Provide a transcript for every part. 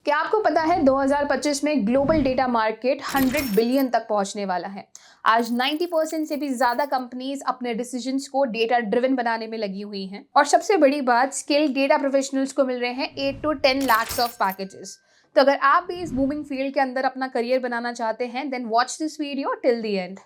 क्या आपको पता है 2025 में ग्लोबल डेटा मार्केट 100 बिलियन तक पहुंचने वाला है। आज 90% से भी ज्यादा कंपनीज अपने डिसीजंस को डेटा ड्रिवन बनाने में लगी हुई हैं। और सबसे बड़ी बात, स्किल्ड डेटा प्रोफेशनल्स को मिल रहे हैं 8 to 10 lakhs ऑफ पैकेजेस। तो अगर आप भी इस बूमिंग फील्ड के अंदर अपना करियर बनाना चाहते हैं, then watch this video till the end.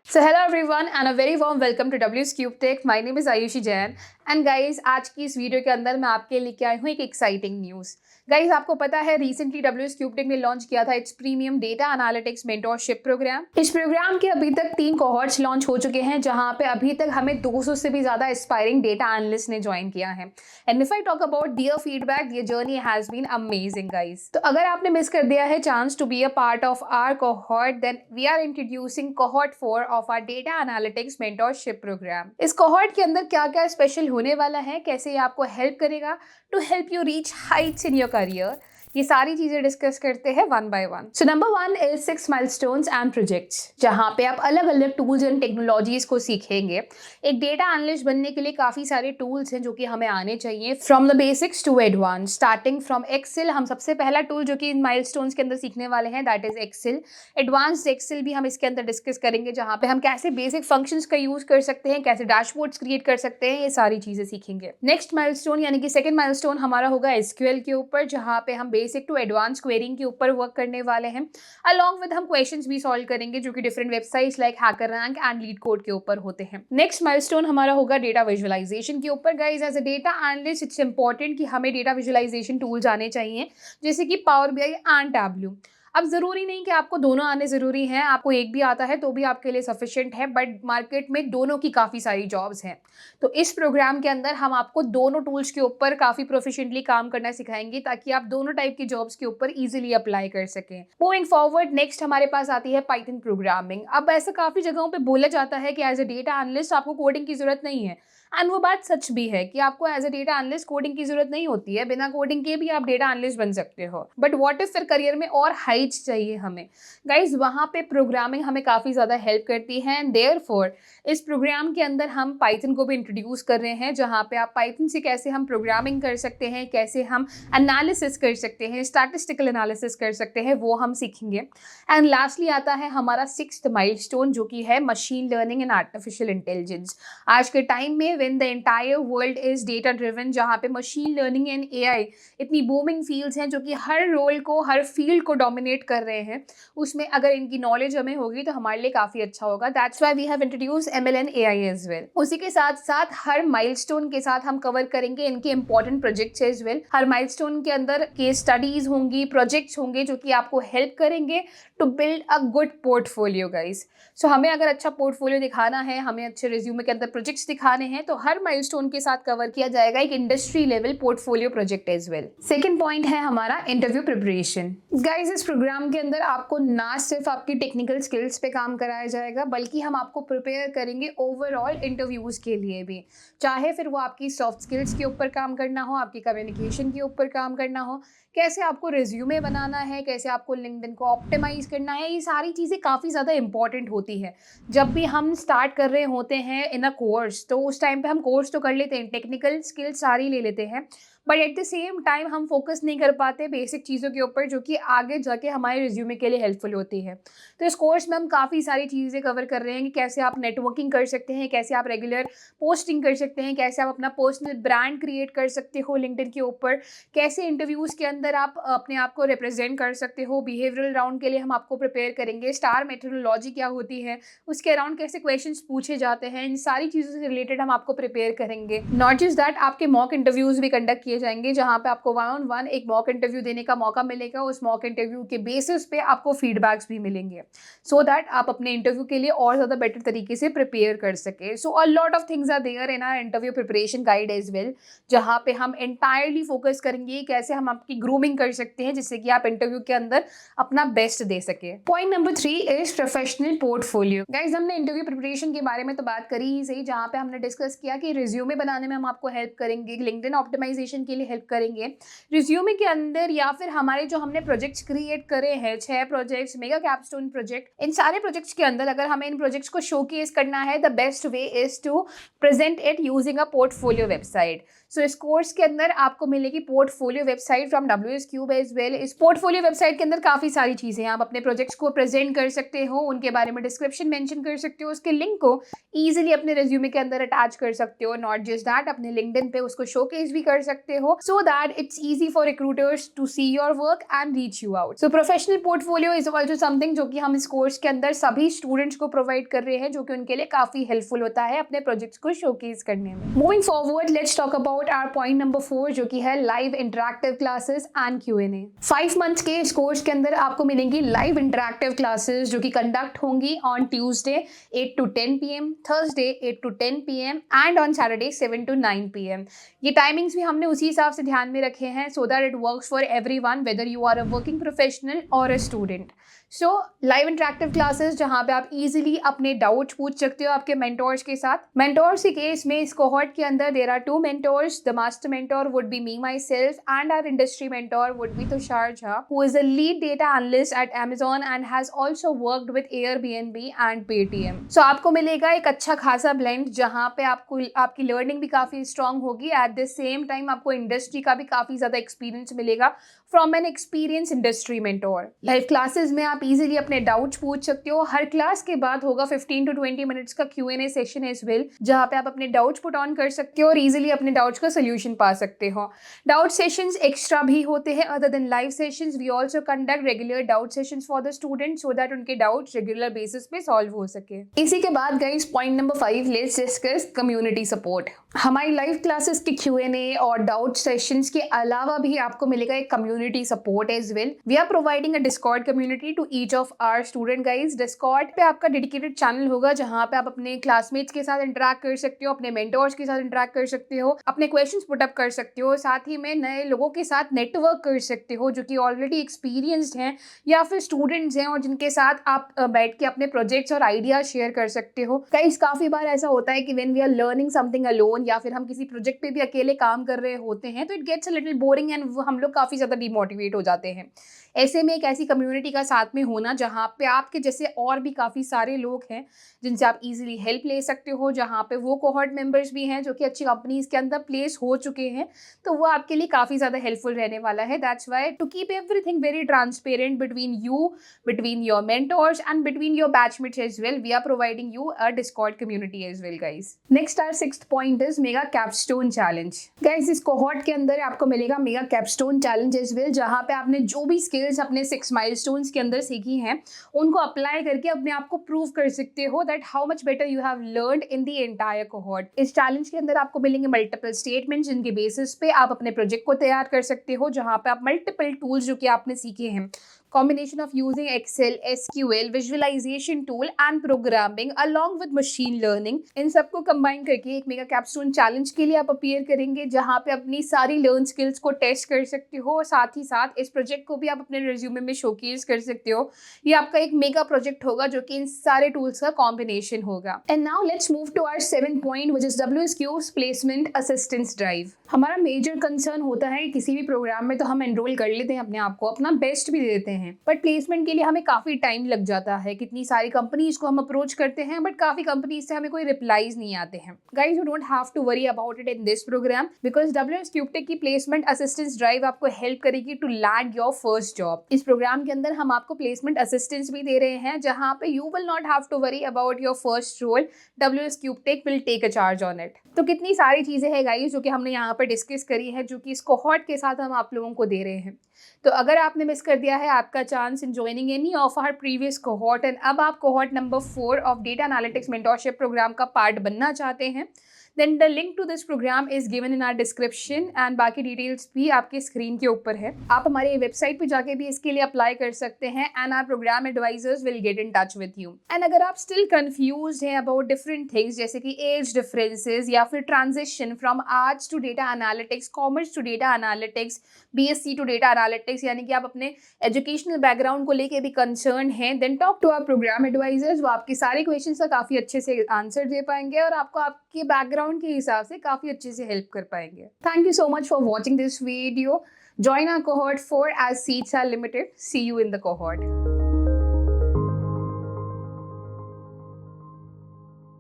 So hello everyone and a very warm welcome to W's Cube Tech. My name is Ayushi Jain and guys, आज की इस वीडियो के अंदर मैं आपके लेके आई हूँ एक एक्साइटिंग न्यूज़। गाइज, आपको पता है रिसेंटली W's Cube Tech ने लॉन्च किया था its premium data analytics mentorship program. इस प्रोग्राम के अभी तक 3 कोहॉर्ट्स लॉन्च हो चुके हैं, जहां पे अभी तक हमें 200 से भी ज्यादा एस्पायरिंग डेटा एनालिस्ट ने ज्वाइन किया है। And if I talk about their feedback, their journey has been amazing guys. तो अगर आपने मिस कर दिया है chance to be a part of our cohort, then we are introducing cohort 4 of our data analytics mentorship program. इस cohort के अंदर क्या क्या स्पेशल होने वाला है, कैसे ये आपको हेल्प करेगा to help you reach heights in your career, ये सारी चीजें डिस्कस करते हैं one by one. So number 1 is 6 milestones and projects, जहां पे आप अलग अलग टूल्स एंड टेक्नोलॉजीज को सीखेंगे। एक डेटा एनालिस्ट बनने के लिए काफी सारे टूल्स हैं जो कि हमें आने चाहिए, from the basics to advance, starting from Excel. हम सबसे पहला टूल जो कि इन माइलस्टोन्स के अंदर सीखने वाले हैं that is Excel. Advanced Excel भी हम इसके अंदर डिस्कस करेंगे, जहां पे हम कैसे बेसिक फंक्शंस का यूज कर सकते हैं, कैसे डैशबोर्ड्स क्रिएट कर सकते हैं, ये सारी चीजें सीखेंगे। नेक्स्ट माइलस्टोन यानी कि सेकंड माइलस्टोन हमारा होगा एसक्यूएल के ऊपर, जहां पे हम बेसिक टू एडवांस क्वेरिंग के ऊपर वर्क करने वाले हैं। अलॉन्ग विद हम क्वेश्चंस भी सॉल्व करेंगे जो कि different websites like HackerRank and LeetCode के ऊपर होते हैं। नेक्स्ट माइलस्टोन हमारा होगा डेटा विजुअलाइजेशन के ऊपर। Guys, as a data analyst it's important कि हमें डेटा विजुअलाइजेशन टूल्स आने चाहिए, जैसे कि पावर बीआई एंड टैबलू। अब जरूरी नहीं कि आपको दोनों आने जरूरी हैं, आपको एक भी आता है तो भी आपके लिए सफिशिएंट है, बट मार्केट में दोनों की काफ़ी सारी जॉब्स हैं। तो इस प्रोग्राम के अंदर हम आपको दोनों टूल्स के ऊपर काफ़ी प्रोफिशिएंटली काम करना सिखाएंगे, ताकि आप दोनों टाइप की जॉब्स के ऊपर इजीली अप्लाई कर सकें। मूविंग फॉरवर्ड, नेक्स्ट हमारे पास आती है पाइथन प्रोग्रामिंग। अब ऐसा काफ़ी जगहों पर बोला जाता है कि एज अ डेटा एनालिस्ट आपको कोडिंग की जरूरत नहीं है, एंड वो बात सच भी है कि आपको as a data analyst coding की जरूरत नहीं होती है। बिना कोडिंग के भी आप डेटा एनालिस्ट बन सकते हो। बट व्हाट इफ फिर करियर में और हाइट्स चाहिए हमें, गाइज, वहाँ पे प्रोग्रामिंग हमें काफ़ी ज़्यादा हेल्प करती है। एंड देयरफॉर इस प्रोग्राम के अंदर हम पाइथन को भी इंट्रोड्यूस कर रहे हैं, जहाँ पे आप पाइथन से कैसे हम प्रोग्रामिंग कर सकते हैं, कैसे हम एनालिसिस कर सकते हैं, स्टैटिस्टिकल एनालिसिस कर सकते हैं, वो हम सीखेंगे। एंड लास्टली आता है हमारा 6th माइलस्टोन, जो कि है machine learning and artificial intelligence. आज के टाइम में when the entire world is data driven, जहाँ पे मशीन लर्निंग एंड एआई इतनी बूमिंग फील्ड्स हैं जो कि हर रोल को, हर फील्ड को डोमिनेट कर रहे हैं, उसमें अगर इनकी नॉलेज हमें होगी तो हमारे लिए काफी अच्छा होगा। That's why we have introduce ML and AI as well. उसी के साथ साथ हर माइलस्टोन के साथ हम कवर करेंगे इनके इंपॉर्टेंट प्रोजेक्ट्स एज वेल। हर माइलस्टोन के अंदर केस स्टडीज होंगी, प्रोजेक्ट्स होंगे जो कि आपको हेल्प करेंगे to build a good portfolio guys. So हमें अगर अच्छा पोर्टफोलियो दिखाना है, हमें अच्छे रिज्यूमे के अंदर प्रोजेक्ट्स दिखाने हैं, तो हर माइलस्टोन के साथ कवर किया जाएगा एक industry level portfolio project as well. Second point है हमारा इंटरव्यू प्रिपरेशन। गाइस, इस प्रोग्राम के अंदर आपको ना सिर्फ आपकी टेक्निकल स्किल्स पे काम कराया जाएगा, बल्कि हम आपको प्रिपेयर करेंगे ओवरऑल इंटरव्यूज के लिए भी। चाहे फिर वो आपकी सॉफ्ट स्किल्स के ऊपर काम करना हो, आपकी कम्युनिकेशन के ऊपर काम करना हो, कैसे आपको रिज्यूमे बनाना है, कैसे आपको लिंक्डइन को ऑप्टिमाइज करना है, ये सारी चीज़ें काफ़ी ज़्यादा इंपॉर्टेंट होती है। जब भी हम स्टार्ट कर रहे होते हैं इन अ कोर्स, तो उस टाइम पे हम कोर्स तो कर लेते हैं, टेक्निकल स्किल्स सारी ले लेते हैं, but at the same time हम फोकस नहीं कर पाते बेसिक चीज़ों के ऊपर, जो कि आगे जाके हमारे रिज्यूमे के लिए हेल्पफुल होती है। तो इस कोर्स में हम काफ़ी सारी चीज़ें कवर कर रहे हैं कि कैसे आप नेटवर्किंग कर सकते हैं, कैसे आप रेगुलर पोस्टिंग कर सकते हैं, कैसे आप अपना पर्सनल ब्रांड क्रिएट कर सकते हो लिंक्डइन के ऊपर, कैसे इंटरव्यूज़ के अंदर आप अपने आप को रिप्रेजेंट कर सकते हो। बिहेवियरल राउंड के लिए हम आपको प्रिपेयर करेंगे, स्टार मेथोडोलॉजी क्या होती है, उसके अराउंड कैसे क्वेश्चंस पूछे जाते हैं, इन सारी चीज़ों से रिलेटेड हम आपको प्रिपेयर करेंगे। नॉट जस्ट दैट, आपके मॉक इंटरव्यूज़ भी कंडक्ट किए जाएंगे, जहाँ पे आपको 1-on-1 एक मॉक इंटरव्यू देने का मौका मिलेगा। उस मॉक इंटरव्यू के बेसिस पे आपको फीडबैक्स भी मिलेंगे, सो दैट आप अपने इंटरव्यू के लिए और ज़्यादा बेटर तरीके से प्रिपेयर कर सके। So a lot of things are there in our interview preparation guide as well, जहाँ पे हम एंटायरली फोकस करेंगे कैसे हम आपकी ग्रूमिंग कर सकते हैं, जिससे कि आप इंटरव्यू के अंदर अपना बेस्ट दे सके। Point number 3 is professional portfolio. Guys, हमने इंटरव्यू प्रिपरेशन के बारे में तो बात करी ही सही, जहाँ पे हमने डिस्कस किया कि रिज्यूमे बनाने में हम आपको हेल्प करेंगे, लिंक्डइन ऑप्टिमाइजेशन प्रमोशन के लिए हेल्प करेंगे। रिज्यूमे के अंदर या फिर हमारे जो हमने प्रोजेक्ट्स क्रिएट करे हैं, 6 प्रोजेक्ट्स, मेगा कैपस्टोन प्रोजेक्ट, इन सारे प्रोजेक्ट्स के अंदर अगर हमें इन प्रोजेक्ट्स को शोकेस करना है, the best way is to present it using a portfolio website. So इस कोर्स के अंदर आपको मिलेगी portfolio website from WS Cube as well. इस पोर्टफोलियो वेबसाइट के अंदर काफ़ी सारी चीज़ें हैं। आप अपने प्रोजेक्ट्स को प्रेजेंट कर सकते हो, उनके बारे में डिस्क्रिप्शन मेंशन कर सकते हो, उसके लिंक को ईजिली अपने रिज्यूमे के अंदर अटैच कर सकते हो। नॉट जस्ट दैट, अपने लिंक्डइन पे उसको शोकेस भी कर सकते हो, so that it's easy for recruiters to see your work and reach you out. So professional portfolio is also something जो कि हम इस कोर्स के अंदर सभी स्टूडेंट्स को प्रोवाइड कर रहे हैं, जो कि उनके लिए काफ़ी हेल्पफुल होता है अपने प्रोजेक्ट्स को शोकेस करने में। Moving forward, let's talk about our point number 4, जो कि है live interactive classes and Q&A। 5 months के इस कोर्स के अंदर आपको मिलेंगी लाइव इंटरैक्टिव क्लासेस जो कि कंडक्ट होंगी on Tuesday 8 to 10 PM, Thursday 8 to 10 PM and on Saturday 7 to 9 PM। ये टाइमिंग्स भी हमने उसी हिसाब से ध्यान में रखे हैं, so that it works for everyone, whether you are a working professional और a student. So live interactive classes जहाँ पे आप इजीली अपने डाउट्स पूछ सकते हो आपके मेंटोर्स के साथ। मेंटोर्स के केस में इस कोहॉर्ट के अंदर there are 2 mentors. The master mentor would be me myself and our industry mentor would be Tushar Jha, who is a lead data analyst at Amazon and has also worked with Airbnb and Paytm। So आपको मिलेगा एक अच्छा खासा blend जहाँ पे आपको आपकी learning भी काफ़ी स्ट्रांग होगी, एट द सेम टाइम आपको इंडस्ट्री का भी काफ़ी ज़्यादा एक्सपीरियंस मिलेगा from an experience industry mentor. Live classes में आप इजीली अपने डाउट्स पूछ सकते हो। हर क्लास के बाद होगा 15 to 20 मिनट्स का Q&A सेशन एज वेल, जहाँ पे आप अपने डाउट्स पुट ऑन कर सकते हो और इजीली अपने डाउट्स का सोल्यूशन पा सकते हो। डाउट सेशंस एक्स्ट्रा भी होते हैं other than live sessions. We also conduct regular doubt sessions for the students so that उनके डाउट्स रेगुलर बेसिस पे सॉल्व हो सके। इसी के बाद guys point number 5, let's discuss community support. हमारी लाइव क्लासेस के Q&A और डाउट सेशंस के अलावा भी आपको मिलेगा एक community support as well. We are providing a Discord community to each of our student guys. Discord पे आपका डेडिकेटेड चैनल होगा जहाँ पे आप अपने क्लासमेट्स के साथ इंटरेक्ट कर सकते हो, अपने मेंटोर्स के साथ इंटरेक्ट कर सकते हो, अपने क्वेश्चंस पुट अप कर सकते हो, साथ ही में नए लोगों के साथ नेटवर्क कर सकते हो जो कि ऑलरेडी एक्सपीरियंस्ड हैं या फिर स्टूडेंट्स हैं और जिनके साथ आप बैठ के अपने प्रोजेक्ट्स और आइडियाज शेयर कर सकते हो। गाइज काफ़ी बार ऐसा होता है कि when we are learning something alone या फिर हम किसी प्रोजेक्ट पे भी अकेले काम कर रहे होते हैं तो it gets a little boring and हम लोग काफ़ी ज़्यादा डिमोटिवेट हो जाते हैं। ऐसे में एक ऐसी कम्युनिटी का साथ में होना जहाँ पे आपके जैसे और भी काफ़ी सारे लोग हैं जिनसे आप इजीली हेल्प ले सकते हो, जहाँ पे वो कोहॉर्ट मेंबर्स भी हैं जो कि अच्छी कंपनीज के अंदर प्लेस हो चुके हैं, तो वो आपके लिए काफ़ी ज़्यादा हेल्पफुल रहने वाला है। That's why to keep everything very transparent between you, between your mentors and between your batchmates as well, we are providing you a Discord community as well guys. Next our 6th point is mega capstone challenge. Guys इस cohort के अंदर आपको मिलेगा mega capstone challenge as well, जहाँ पे आपने जो भी स्किल्स अपने 6 माइलस्टोन्स के अंदर सीखी हैं उनको अप्लाई करके अपने आप को प्रूव कर सकते हो that how much better you have learned in the entire cohort. इस चैलेंज के अंदर आपको मिलेंगे मल्टीपल स्टेटमेंट्स जिनके बेसिस पे आप अपने प्रोजेक्ट को तैयार कर सकते हो, जहाँ पे आप मल्टीपल टूल्स जो कि आपने सीखे हैं, combination of using Excel, SQL, visualization tool and programming along with machine learning, इन सबको कंबाइन करके एक मेगा कैपस्टोन चैलेंज के लिए आप अपीयर करेंगे जहाँ पे अपनी सारी लर्न स्किल्स को टेस्ट कर सकते हो और साथ ही साथ इस प्रोजेक्ट को भी आप अपने रिज्यूमे में शोकेस कर सकते हो। ये आपका एक मेगा प्रोजेक्ट होगा जो कि इन सारे टूल्स का कॉम्बिनेशन होगा। And now let's move to our 7th point which is WS Cube's placement assistance drive. हमारा मेजर कंसर्न होता है किसी भी प्रोग्राम में तो हम एनरोल कर लेते हैं अपने आप को, अपना बेस्ट भी देते हैं, बट प्लेसमेंट के लिए हमें काफ़ी टाइम लग जाता है। कितनी सारी कंपनीज को हम अप्रोच करते हैं बट काफ़ी कंपनीज से हमें कोई रिप्लाईज नहीं आते हैं। Guys you don't have to worry about it in this program because WS Cube Tech की प्लेसमेंट असिस्टेंस ड्राइव आपको हेल्प करेगी to land your first job. इस प्रोग्राम के अंदर हम आपको प्लेसमेंट असिस्टेंस भी दे रहे हैं जहाँ पे you will not have to worry about your first role, WS Cube Tech will take a charge on it. तो कितनी सारी चीज़ें हैं गाइज जो कि हमने यहाँ पर डिस्कस करी है जो कि इस कोहॉर्ट के साथ हम आप लोगों को दे रहे हैं। तो अगर आपने मिस कर दिया है आपका chance in joining any of our previous cohort and अब आप cohort number 4 of data analytics mentorship program का पार्ट बनना चाहते हैं, then the link to this program is given in our description and बाकी डिटेल्स भी आपके स्क्रीन के ऊपर है। आप हमारे वेबसाइट पे जाके भी इसके लिए अप्लाई कर सकते हैं and our program advisors will get in touch with you। and अगर आप still confused हैं about different things जैसे कि age differences या फिर transition from arts to data analytics, commerce to data analytics, BSc to data analytics, यानी कि आप अपने educational background को लेके भी concerned हैं, then talk to our program advisors। वो आपके सारे questions का काफ़ी अच्छे से आंसर दे पाएंगे और आपको आपके बैकग्राउंड बैकग्राउंड के हिसाब से काफ़ी अच्छे से हेल्प कर पाएंगे। Thank you so much for watching this video. Join our cohort 4 as seats are limited. See you in the cohort.